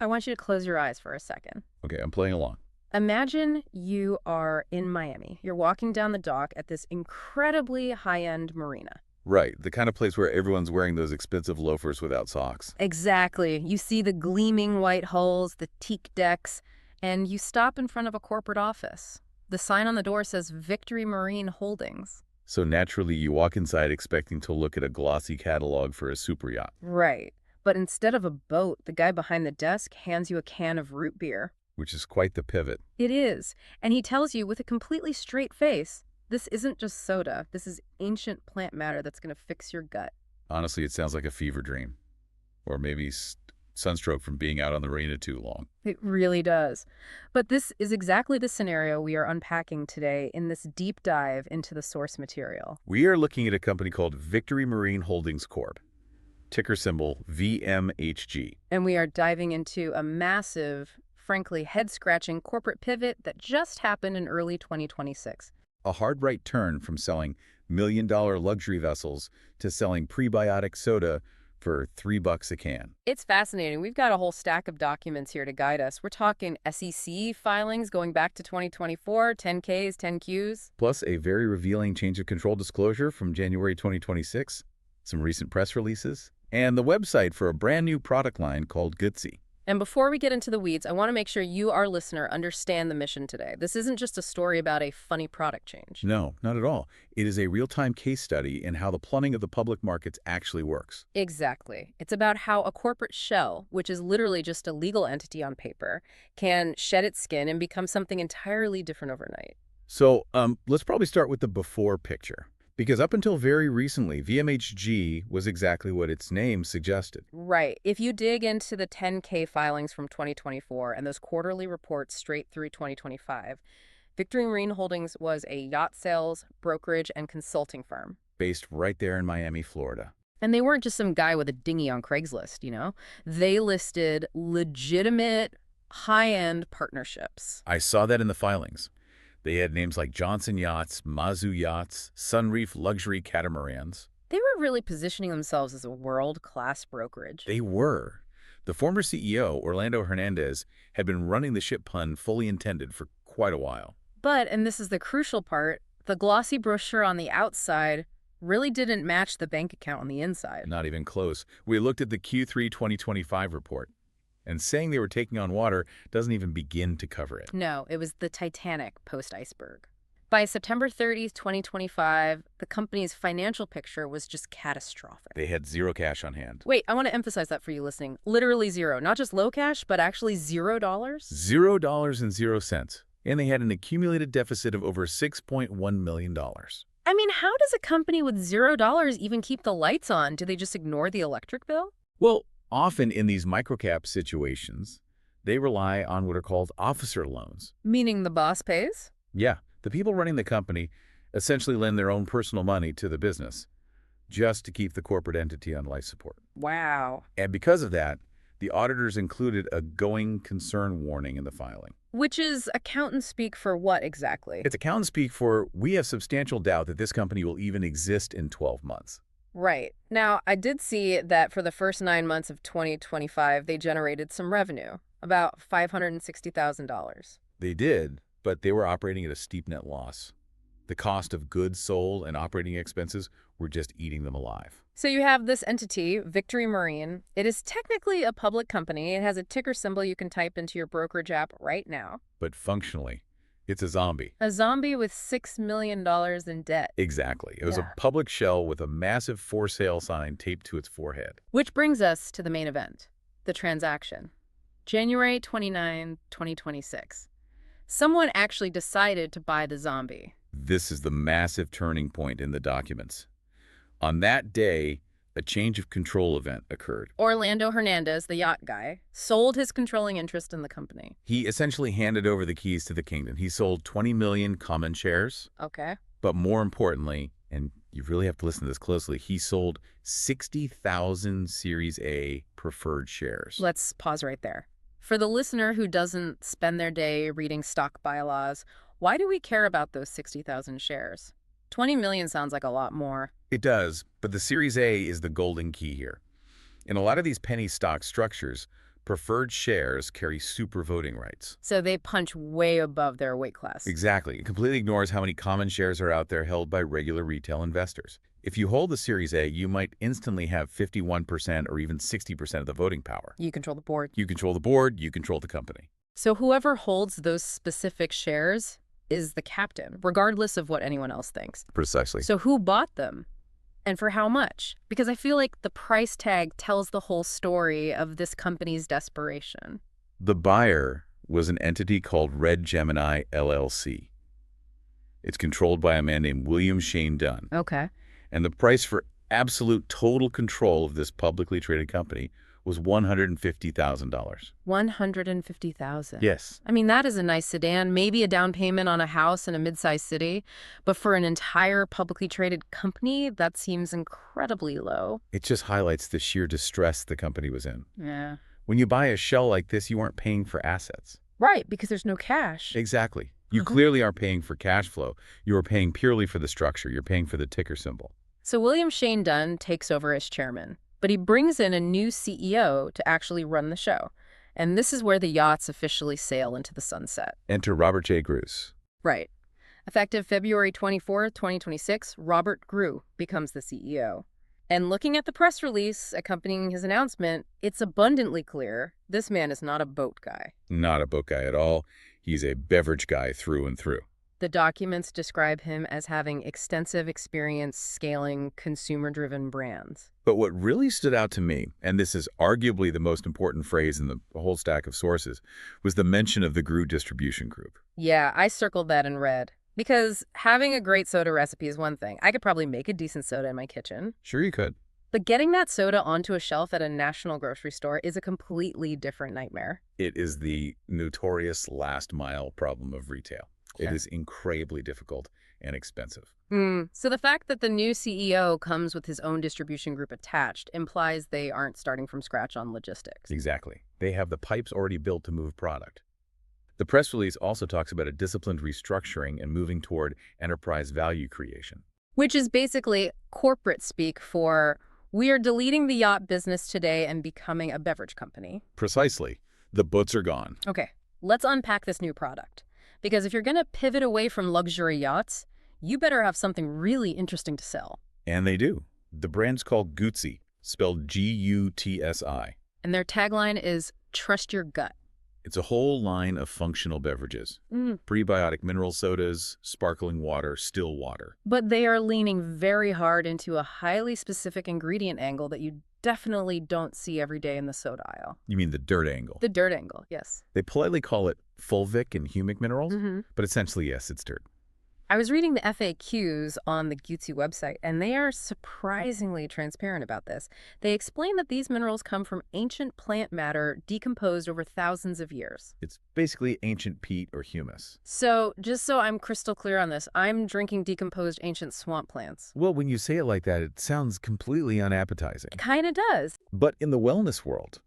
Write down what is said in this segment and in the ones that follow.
I want you to close your eyes for a second. Okay, I'm playing along. Imagine you are in Miami. You're walking down the dock at this incredibly high-end marina. Right, the kind of place where everyone's wearing those expensive loafers without socks. Exactly. You see the gleaming white hulls, the teak decks, and you stop in front of a corporate office. The sign on the door says Victory Marine Holdings. So naturally, you walk inside expecting to look at a glossy catalog for a super yacht, Right. But instead of a boat, the guy behind the desk hands you a can of root beer. which is quite the pivot. It is. And he tells you with a completely straight face, this isn't just soda. This is ancient plant matter that's going to fix your gut. Honestly, it sounds like a fever dream. Or maybe sunstroke from being out on the marina too long. It really does. But this is exactly the scenario we are unpacking today in this deep dive into the source material. We are looking at a company called Victory Marine Holdings Corp., ticker symbol VMHG. And we are diving into a massive, frankly head-scratching corporate pivot that just happened in early 2026. A hard right turn from selling million-dollar luxury vessels to selling prebiotic soda for $3 a can. It's fascinating. We've got a whole stack of documents here to guide us. We're talking SEC filings going back to 2024, 10Ks, 10Qs. Plus a very revealing change of control disclosure from January 2026, some recent press releases, and the website for a brand new product line called Goodsey. And before we get into the weeds, I want to make sure you, our listener, understand the mission today. This isn't just a story about a funny product change. No, not at all. It is a real-time case study in how the plumbing of the public markets actually works. Exactly. It's about how a corporate shell, which is literally just a legal entity on paper, can shed its skin and become something entirely different overnight. So let's probably start with the before picture. Because up until very recently, VMHG was exactly what its name suggested. Right. If you dig into the 10K filings from 2024 and those quarterly reports straight through 2025, Victory Marine Holdings was a yacht sales, brokerage, and consulting firm. Based right there in Miami, Florida. And they weren't just some guy with a dinghy on Craigslist, you know? They listed legitimate, high-end partnerships. I saw that in the filings. They had names like Johnson Yachts, Mazu Yachts, Sunreef Luxury Catamarans. They were really positioning themselves as a world-class brokerage. They were. The former CEO, Orlando Hernandez, had been running the ship pun fully intended for quite a while. But, and this is the crucial part, the glossy brochure on the outside really didn't match the bank account on the inside. Not even close. We looked at the Q3 2025 report, and saying they were taking on water doesn't even begin to cover it. No, it was the Titanic post-iceberg. By September 30th, 2025, the company's financial picture was just catastrophic. They had zero cash on hand. Wait, I want to emphasize that for you listening. Literally zero. Not just low cash, but actually $0. $0.00. And they had an accumulated deficit of over $6.1 million. I mean, how does a company with $0 even keep the lights on? Do they just ignore the electric bill? Well, often in these microcap situations, they rely on what are called officer loans. Meaning the boss pays? Yeah, the people running the company essentially lend their own personal money to the business just to keep the corporate entity on life support. Wow. And because of that, the auditors included a going concern warning in the filing. Which is accountant speak for what exactly? It's accountant speak for, we have substantial doubt that this company will even exist in 12 months. Right. Now, I did see that for the first 9 months of 2025, they generated some revenue, about $560,000. They did, but they were operating at a steep net loss. The cost of goods sold and operating expenses were just eating them alive. So you have this entity, Victory Marine. It is technically a public company. It has a ticker symbol you can type into your brokerage app right now. But functionally, it's a zombie. A zombie with $6 million in debt. Exactly. It was a public shell with a massive for sale sign taped to its forehead. Which brings us to the main event, the transaction. January 29, 2026. Someone actually decided to buy the zombie. This is the massive turning point in the documents. On that day, a change of control event occurred. Orlando Hernandez, the yacht guy, sold his controlling interest in the company. He essentially handed over the keys to the kingdom. He sold 20 million common shares. Okay. But more importantly, and you really have to listen to this closely, he sold 60,000 Series A preferred shares. Let's pause right there. For the listener who doesn't spend their day reading stock bylaws, why do we care about those 60,000 shares? 20 million sounds like a lot more. It does, but the Series A is the golden key here. In a lot of these penny stock structures, Preferred shares carry super voting rights. So they punch way above their weight class. Exactly. It completely ignores how many common shares are out there held by regular retail investors. If you hold the Series A, you might instantly have 51% or even 60% of the voting power. You control the board. You control the board, you control the company. So whoever holds those specific shares is the captain, regardless of what anyone else thinks. Precisely. So who bought them? And for how much? Because I feel like the price tag tells the whole story of this company's desperation. The buyer was an entity called Red Gemini LLC. It's controlled by a man named William Shane Dunn. Okay. And the price for absolute total control of this publicly traded company was $150,000. $150,000. Yes. I mean, that is a nice sedan, maybe a down payment on a house in a mid-sized city, but for an entire publicly traded company, that seems incredibly low. It just highlights the sheer distress the company was in. Yeah. When you buy a shell like this, you aren't paying for assets. Right, because there's no cash. Exactly. You clearly aren't paying for cash flow. You are paying purely for the structure. You're paying for the ticker symbol. So William Shane Dunn takes over as chairman, but he brings in a new CEO to actually run the show. And this is where the yachts officially sail into the sunset. Enter Robert J. Gruss. Right. Effective February 24, 2026, Robert Grew becomes the CEO. And looking at the press release accompanying his announcement, it's abundantly clear this man is not a boat guy. Not a boat guy at all. He's a beverage guy through and through. The documents describe him as having extensive experience scaling consumer-driven brands. But what really stood out to me, and this is arguably the most important phrase in the whole stack of sources, was the mention of the Grew Distribution Group. Yeah, I circled that in red. Because having a great soda recipe is one thing. I could probably make a decent soda in my kitchen. Sure you could. But getting that soda onto a shelf at a national grocery store is a completely different nightmare. It is the notorious last mile problem of retail. Yeah. It is incredibly difficult and expensive. So the fact that the new CEO comes with his own distribution group attached implies they aren't starting from scratch on logistics. Exactly. They have the pipes already built to move product. The press release also talks about a disciplined restructuring and moving toward enterprise value creation. Which is basically corporate speak for, we are deleting the yacht business today and becoming a beverage company. Precisely. The boats are gone. Okay, let's unpack this new product. Because if you're going to pivot away from luxury yachts, you better have something really interesting to sell. And they do. The brand's called Gutsi, spelled G-U-T-S-I. And their tagline is, trust your gut. It's a whole line of functional beverages. Prebiotic mineral sodas, sparkling water, still water. But they are leaning very hard into a highly specific ingredient angle that you definitely don't see every day in the soda aisle. You mean the dirt angle? The dirt angle, yes. They politely call it fulvic and humic minerals, but essentially, yes, it's dirt. I was reading the FAQs on the Gutsi website, and they are surprisingly transparent about this. They explain that these minerals come from ancient plant matter decomposed over thousands of years. It's basically ancient peat or humus. So, just so I'm crystal clear on this, I'm drinking decomposed ancient swamp plants. Well, when you say it like that, it sounds completely unappetizing. It kind of does. But in the wellness world,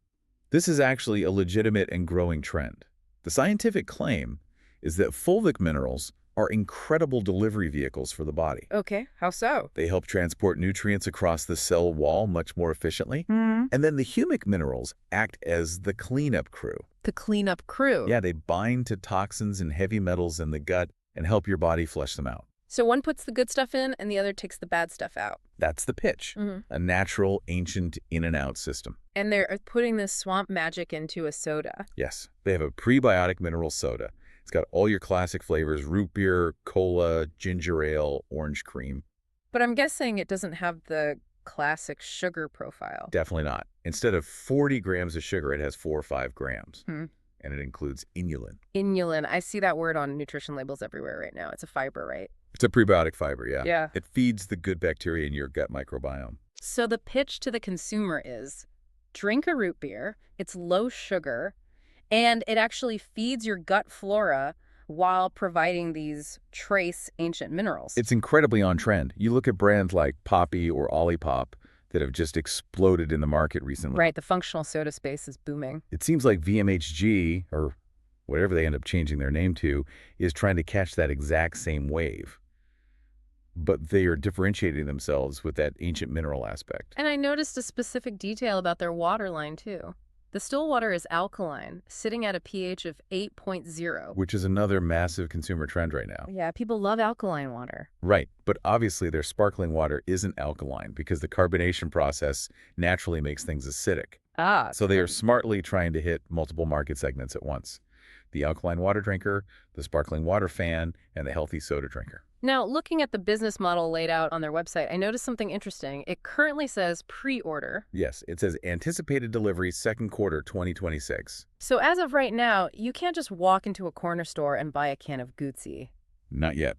this is actually a legitimate and growing trend. The scientific claim is that fulvic minerals are incredible delivery vehicles for the body. Okay, how so? They help transport nutrients across the cell wall much more efficiently. And then the humic minerals act as the cleanup crew. The cleanup crew. Yeah, they bind to toxins and heavy metals in the gut and help your body flush them out. So one puts the good stuff in and the other takes the bad stuff out. That's the pitch. A natural, ancient in and out system. And they're putting this swamp magic into a soda. Yes, they have a prebiotic mineral soda. It's got all your classic flavors: root beer, cola, ginger ale, orange cream. But I'm guessing it doesn't have the classic sugar profile. Definitely not. Instead of 40 grams of sugar, it has 4 or 5 grams. And it includes inulin. Inulin. I see that word on nutrition labels everywhere right now. It's a fiber, right? It's a prebiotic fiber, yeah. Yeah. It feeds the good bacteria in your gut microbiome. So the pitch to the consumer is, drink a root beer, it's low sugar, and it actually feeds your gut flora while providing these trace ancient minerals. It's incredibly on trend. You look at brands like Poppi or Olipop that have just exploded in the market recently. Right, the functional soda space is booming. It seems like VMHG, or whatever they end up changing their name to, is trying to catch that exact same wave. But they are differentiating themselves with that ancient mineral aspect. And I noticed a specific detail about their water line, too. The still water is alkaline, sitting at a pH of 8.0. Which is another massive consumer trend right now. Yeah, people love alkaline water. Right, but obviously their sparkling water isn't alkaline because the carbonation process naturally makes things acidic. Ah, So they are smartly trying to hit multiple market segments at once. The alkaline water drinker, the sparkling water fan, and the healthy soda drinker. Now, looking at the business model laid out on their website, I noticed something interesting. It currently says pre-order. Yes, it says anticipated delivery second quarter 2026. So as of right now, you can't just walk into a corner store and buy a can of Gucci. Not yet.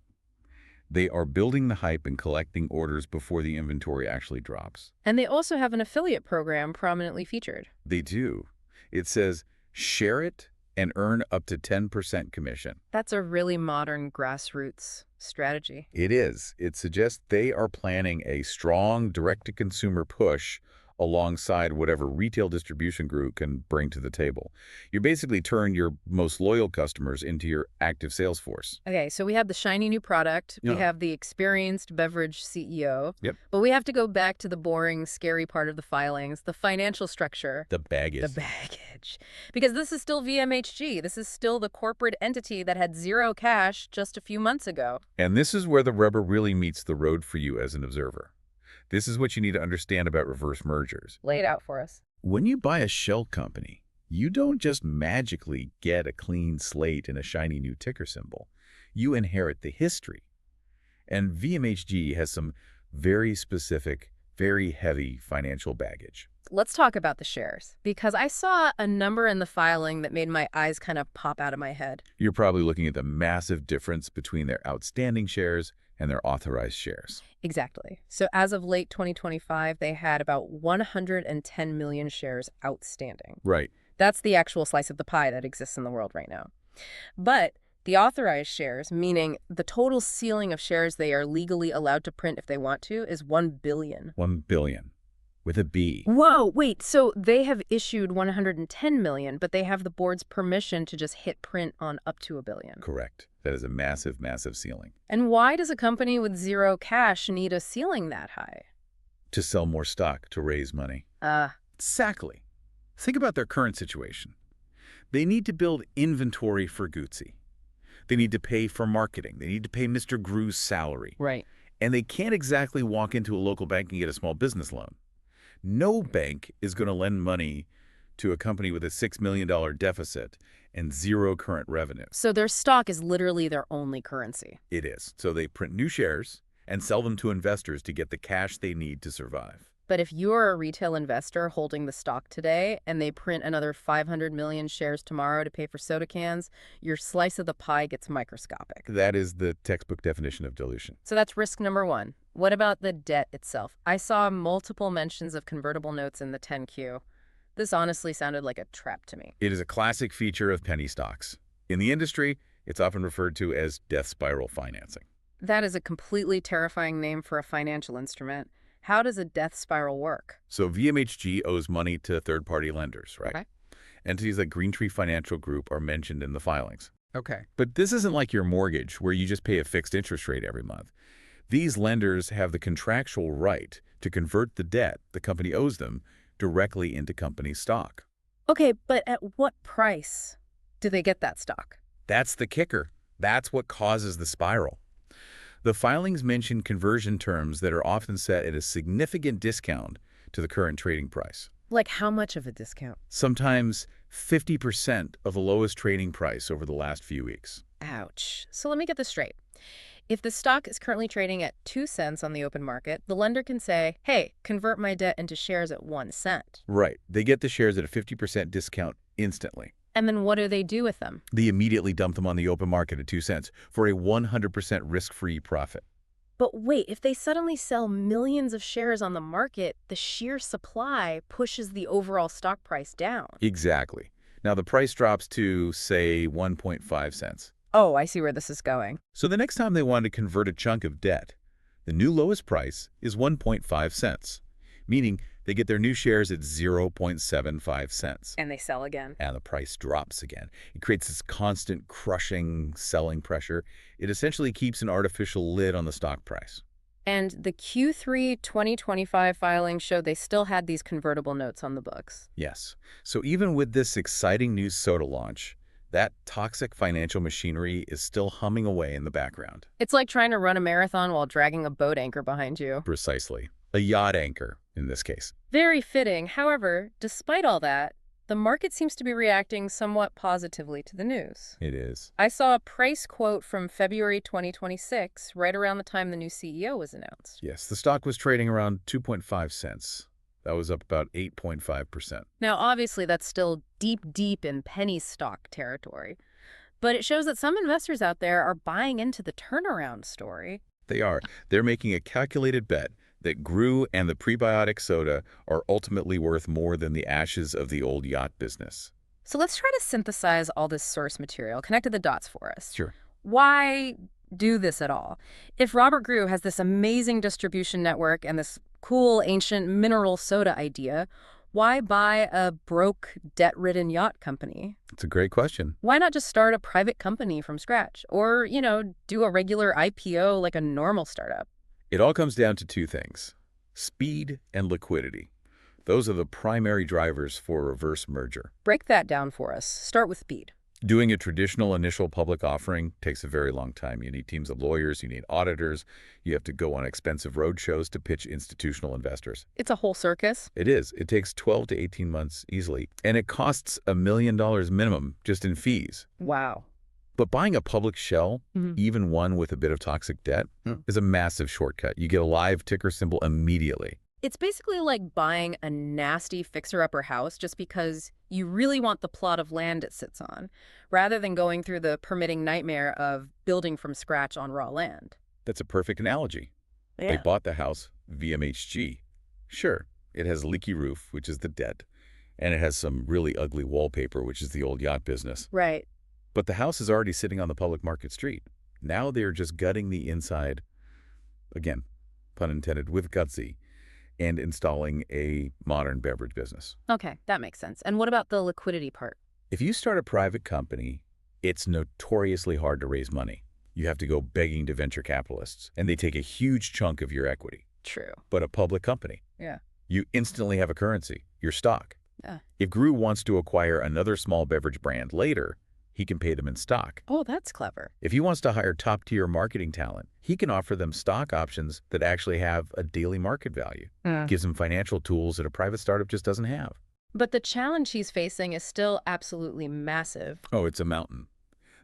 They are building the hype and collecting orders before the inventory actually drops. And they also have an affiliate program prominently featured. They do. It says, share it and earn up to 10% commission. That's a really modern grassroots strategy. It is. It suggests they are planning a strong direct-to-consumer push alongside whatever retail distribution group can bring to the table. You basically turn your most loyal customers into your active sales force. Okay, so we have the shiny new product. We Yeah. have the experienced beverage CEO. Yep. But we have to go back to the boring, scary part of the filings, the financial structure. The baggage. The baggage. Because this is still VMHG. This is still the corporate entity that had zero cash just a few months ago. And this is where the rubber really meets the road for you as an observer. This is what you need to understand about reverse mergers. Lay it out for us. When you buy a shell company, you don't just magically get a clean slate and a shiny new ticker symbol. You inherit the history. And VMHG has some very specific, very heavy financial baggage. Let's talk about the shares, because I saw a number in the filing that made my eyes kind of pop out of my head. You're probably looking at the massive difference between their outstanding shares and their authorized shares. Exactly. So as of late 2025, they had about 110 million shares outstanding. Right. That's the actual slice of the pie that exists in the world right now. But the authorized shares, meaning the total ceiling of shares they are legally allowed to print if they want to, is 1 billion. 1 billion. With a B. Whoa, wait, so they have issued 110 million, but they have the board's permission to just hit print on up to 1 billion. Correct. That is a massive, massive ceiling. And why does a company with zero cash need a ceiling that high? To sell more stock, to raise money. Exactly. Think about their current situation. They need to build inventory for Gucci. They need to pay for marketing. They need to pay Mr. Gru's salary. Right. And they can't exactly walk into a local bank and get a small business loan. No bank is going to lend money to a company with a $6 million deficit and zero current revenue. So their stock is literally their only currency. It is. So they print new shares and sell them to investors to get the cash they need to survive. But if you're a retail investor holding the stock today and they print another 500 million shares tomorrow to pay for soda cans, your slice of the pie gets microscopic. That is the textbook definition of dilution. So that's risk number one. What about the debt itself? I saw multiple mentions of convertible notes in the 10Q. This honestly sounded like a trap to me. It is a classic feature of penny stocks. In the industry, it's often referred to as death spiral financing. That is a completely terrifying name for a financial instrument. How does a death spiral work? So VMHG owes money to third-party lenders, right? Okay. Entities like Greentree Financial Group are mentioned in the filings. Okay. But this isn't like your mortgage where you just pay a fixed interest rate every month. These lenders have the contractual right to convert the debt the company owes them directly into company stock. Okay, but at what price do they get that stock? That's the kicker. That's what causes the spiral. The filings mention conversion terms that are often set at a significant discount to the current trading price. Like how much of a discount? Sometimes 50% of the lowest trading price over the last few weeks. Ouch. So let me get this straight. If the stock is currently trading at 2 cents on the open market, the lender can say, hey, convert my debt into shares at 1 cent. Right. They get the shares at a 50% discount instantly. And then what do they do with them? They immediately dump them on the open market at 2 cents for a 100% risk-free profit. But wait, if they suddenly sell millions of shares on the market, the sheer supply pushes the overall stock price down. Exactly. Now the price drops to, say, 1.5 cents. Oh, I see where this is going. So the next time they want to convert a chunk of debt, the new lowest price is 1.5 cents, meaning they get their new shares at 0.75 cents. And they sell again. And the price drops again. It creates this constant crushing selling pressure. It essentially keeps an artificial lid on the stock price. And the Q3 2025 filing showed they still had these convertible notes on the books. Yes. So even with this exciting new soda launch, that toxic financial machinery is still humming away in the background. It's like trying to run a marathon while dragging a boat anchor behind you. Precisely. A yacht anchor, in this case. Very fitting. However, despite all that, the market seems to be reacting somewhat positively to the news. It is. I saw a price quote from February 2026, right around the time the new CEO was announced. Yes, the stock was trading around 2.5 cents. That was up about 8.5%. Now, obviously, that's still deep, deep in penny stock territory. But it shows that some investors out there are buying into the turnaround story. They are. They're making a calculated bet that GRU and the prebiotic soda are ultimately worth more than the ashes of the old yacht business. So let's try to synthesize all this source material, connect the dots for us. Sure. Why do this at all? If Robert GRU has this amazing distribution network and this cool ancient mineral soda idea, why buy a broke, debt-ridden yacht company? It's a great question. Why not just start a private company from scratch? Or, do a regular IPO like a normal startup? It all comes down to two things: speed and liquidity. Those are the primary drivers for a reverse merger. Break that down for us. Start with speed. Doing a traditional initial public offering takes a very long time. You need teams of lawyers, you need auditors, you have to go on expensive roadshows to pitch institutional investors. It's a whole circus. It is. It takes 12 to 18 months easily, and it costs $1 million minimum just in fees. Wow. But buying a public shell, even one with a bit of toxic debt, is a massive shortcut. You get a live ticker symbol immediately. It's basically like buying a nasty fixer-upper house just because you really want the plot of land it sits on, rather than going through the permitting nightmare of building from scratch on raw land. That's a perfect analogy. Yeah. They bought the house, VMHG. Sure, it has a leaky roof, which is the debt, and it has some really ugly wallpaper, which is the old yacht business. Right. But the house is already sitting on the public market street. Now they're just gutting the inside, again, pun intended, with gutsy, and installing a modern beverage business. Okay, that makes sense. And what about the liquidity part? If you start a private company, it's notoriously hard to raise money. You have to go begging to venture capitalists, and they take a huge chunk of your equity. True. But a public company, Yeah. you instantly have a currency, your stock. Yeah. If GRU wants to acquire another small beverage brand later, he can pay them in stock. Oh, that's clever. If he wants to hire top-tier marketing talent, he can offer them stock options that actually have a daily market value. Gives them financial tools that a private startup just doesn't have. But the challenge he's facing is still absolutely massive. Oh, it's a mountain.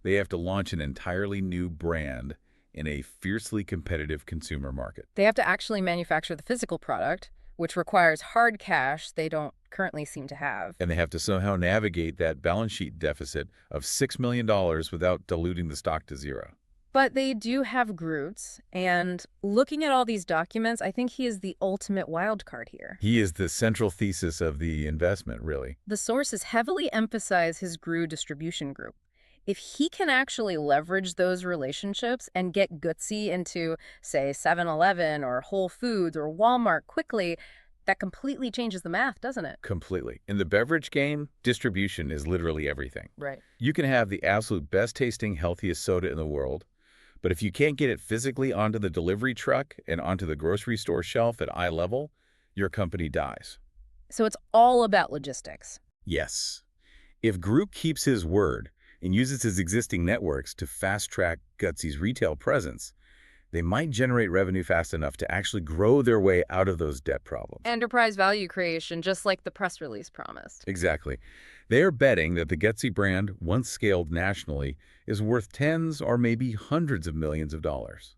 They have to launch an entirely new brand in a fiercely competitive consumer market. They have to actually manufacture the physical product, which requires hard cash they don't currently seem to have. And they have to somehow navigate that balance sheet deficit of $6 million without diluting the stock to zero. But they do have GRUs, and looking at all these documents, I think he is the ultimate wild card here. He is the central thesis of the investment, really. The sources heavily emphasize his GRU distribution group. If he can actually leverage those relationships and get Gutsy into, say, 7-Eleven or Whole Foods or Walmart quickly, that completely changes the math, doesn't it? Completely. In the beverage game, distribution is literally everything. Right. You can have the absolute best-tasting, healthiest soda in the world, but if you can't get it physically onto the delivery truck and onto the grocery store shelf at eye level, your company dies. So it's all about logistics. Yes. If GRU keeps his word and uses his existing networks to fast-track Gutsy's retail presence, they might generate revenue fast enough to actually grow their way out of those debt problems. Enterprise value creation, just like the press release promised. Exactly. They are betting that the Gutsy brand, once scaled nationally, is worth tens or maybe hundreds of millions of dollars.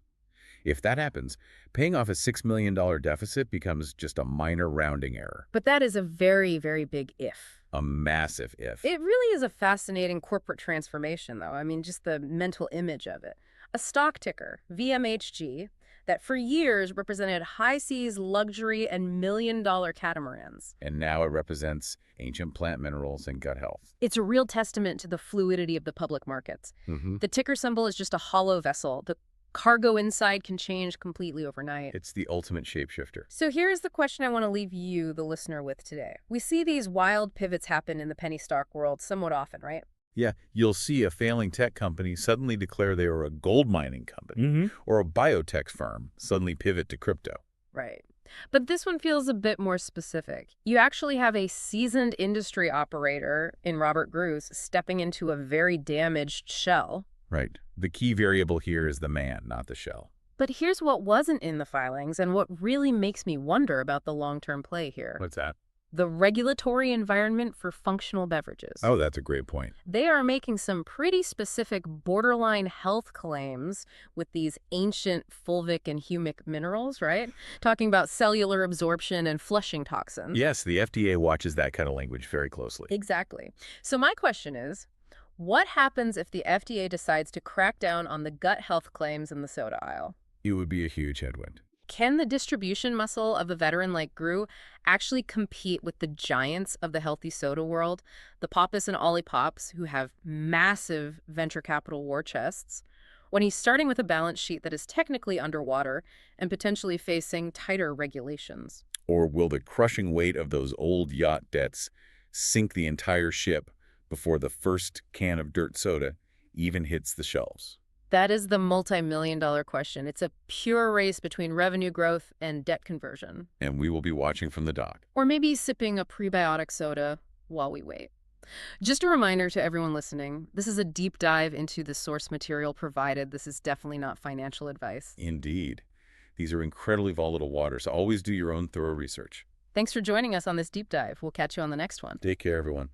If that happens, paying off a $6 million deficit becomes just a minor rounding error. But that is a very, very big if. A massive if. It really is a fascinating corporate transformation, though. I mean, just the mental image of it. A stock ticker, VMHG, that for years represented high seas luxury and million-dollar catamarans. And now it represents ancient plant minerals and gut health. It's a real testament to the fluidity of the public markets. The ticker symbol is just a hollow vessel. The cargo inside can change completely overnight. It's the ultimate shapeshifter. So here's the question I want to leave you, the listener, with today. We see these wild pivots happen in the penny stock world somewhat often, right? Yeah, you'll see a failing tech company suddenly declare they are a gold mining company, or a biotech firm suddenly pivot to crypto. Right. But this one feels a bit more specific. You actually have a seasoned industry operator in Robert Gru's stepping into a very damaged shell. Right. The key variable here is the man, not the shell. But here's what wasn't in the filings and what really makes me wonder about the long-term play here. What's that? The regulatory environment for functional beverages. Oh, that's a great point. They are making some pretty specific borderline health claims with these ancient fulvic and humic minerals, right? Talking about cellular absorption and flushing toxins. Yes, the FDA watches that kind of language very closely. Exactly. So my question is, what happens if the FDA decides to crack down on the gut health claims in the soda aisle? It would be a huge headwind. Can the distribution muscle of a veteran like Gru actually compete with the giants of the healthy soda world, the Pappas and Ollie Pops, who have massive venture capital war chests, when he's starting with a balance sheet that is technically underwater and potentially facing tighter regulations? Or will the crushing weight of those old yacht debts sink the entire ship before the first can of dirt soda even hits the shelves? That is the multi-million-dollar question. It's a pure race between revenue growth and debt conversion. And we will be watching from the dock. Or maybe sipping a prebiotic soda while we wait. Just a reminder to everyone listening, this is a deep dive into the source material provided. This is definitely not financial advice. Indeed. These are incredibly volatile waters, so always do your own thorough research. Thanks for joining us on this deep dive. We'll catch you on the next one. Take care, everyone.